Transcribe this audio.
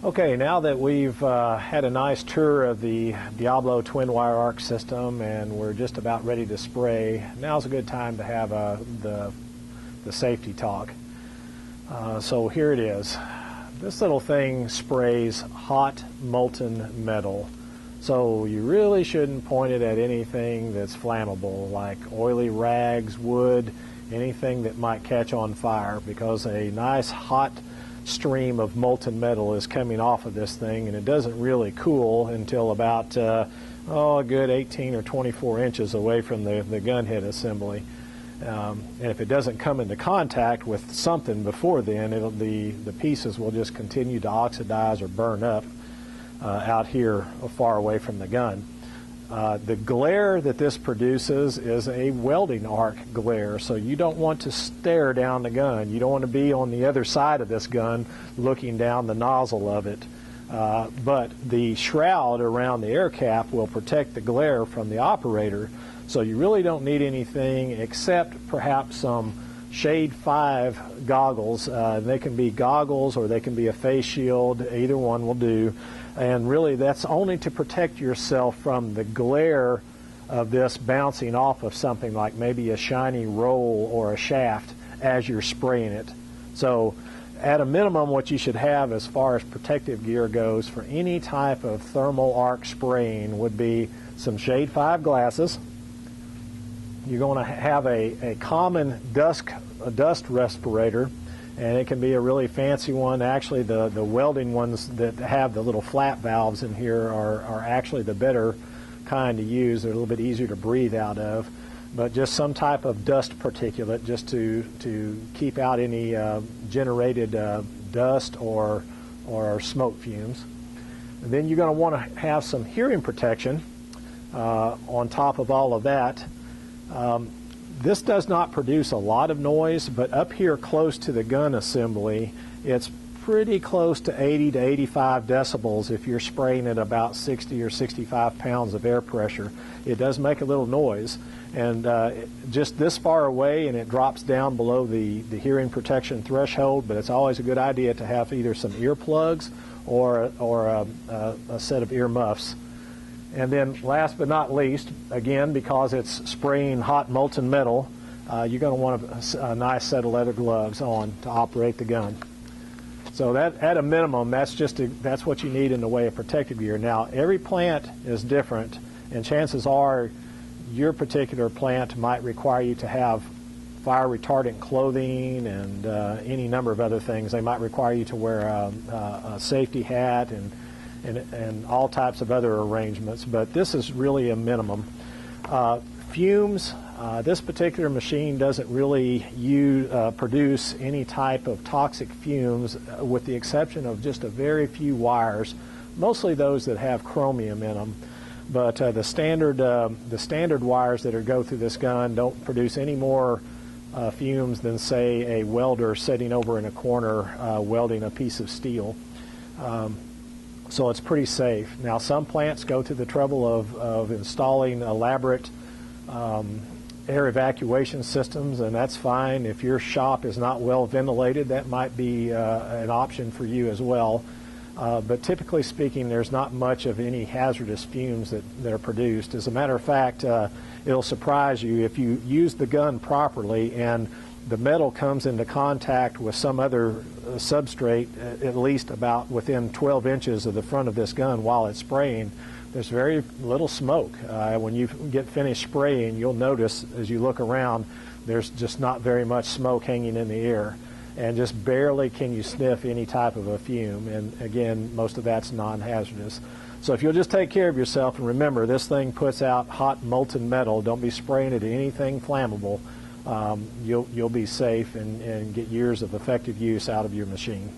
Okay, now that we've had a nice tour of the Diablo twin wire arc system and we're just about ready to spray, now's a good time to have the safety talk. So here it is. This little thing sprays hot molten metal. So you really shouldn't point it at anything that's flammable, like oily rags, wood, anything that might catch on fire, because a nice hot stream of molten metal is coming off of this thing, and it doesn't really cool until about a good 18 or 24 inches away from the gun head assembly. And if it doesn't come into contact with something before then, the pieces will just continue to oxidize or burn up out here far away from the gun. The glare that this produces is a welding arc glare, so you don't want to stare down the gun. You don't want to be on the other side of this gun looking down the nozzle of it. But the shroud around the air cap will protect the glare from the operator, so you really don't need anything except perhaps some Shade 5 goggles. They can be goggles or they can be a face shield. Either one will do. And really that's only to protect yourself from the glare of this bouncing off of something like maybe a shiny roll or a shaft as you're spraying it. So at a minimum, what you should have as far as protective gear goes for any type of thermal arc spraying would be some Shade 5 glasses. You're going to have a common dust respirator, and it can be a really fancy one. Actually, the welding ones that have the little flap valves in here are actually the better kind to use. They're a little bit easier to breathe out of, but just some type of dust particulate just to keep out any generated dust or smoke fumes. And then you're going to want to have some hearing protection on top of all of that. This does not produce a lot of noise, but up here close to the gun assembly, it's pretty close to 80 to 85 decibels if you're spraying at about 60 or 65 pounds of air pressure. It does make a little noise, and just this far away and it drops down below the hearing protection threshold, but it's always a good idea to have either some earplugs or a set of ear muffs. And then last but not least, again, because it's spraying hot molten metal, you're going to want a nice set of leather gloves on to operate the gun. So that, at a minimum, that's what you need in the way of protective gear. Now, every plant is different, and chances are your particular plant might require you to have fire retardant clothing and any number of other things. They might require you to wear a safety hat and all types of other arrangements, but this is really a minimum. Fumes, this particular machine doesn't really produce any type of toxic fumes, with the exception of just a very few wires, mostly those that have chromium in them. But the standard wires that go through this gun don't produce any more fumes than, say, a welder sitting over in a corner welding a piece of steel. So it's pretty safe. Now, some plants go to the trouble of installing elaborate air evacuation systems, and that's fine. If your shop is not well ventilated, that might be an option for you as well. But typically speaking, there's not much of any hazardous fumes that are produced. As a matter of fact, it'll surprise you if you use the gun properly and the metal comes into contact with some other substrate, at least about within 12 inches of the front of this gun while it's spraying, there's very little smoke. When you get finished spraying, you'll notice as you look around, there's just not very much smoke hanging in the air, and just barely can you sniff any type of a fume. And again, most of that's non-hazardous. So if you'll just take care of yourself, and remember, this thing puts out hot molten metal. Don't be spraying it at anything flammable. You'll be safe and get years of effective use out of your machine.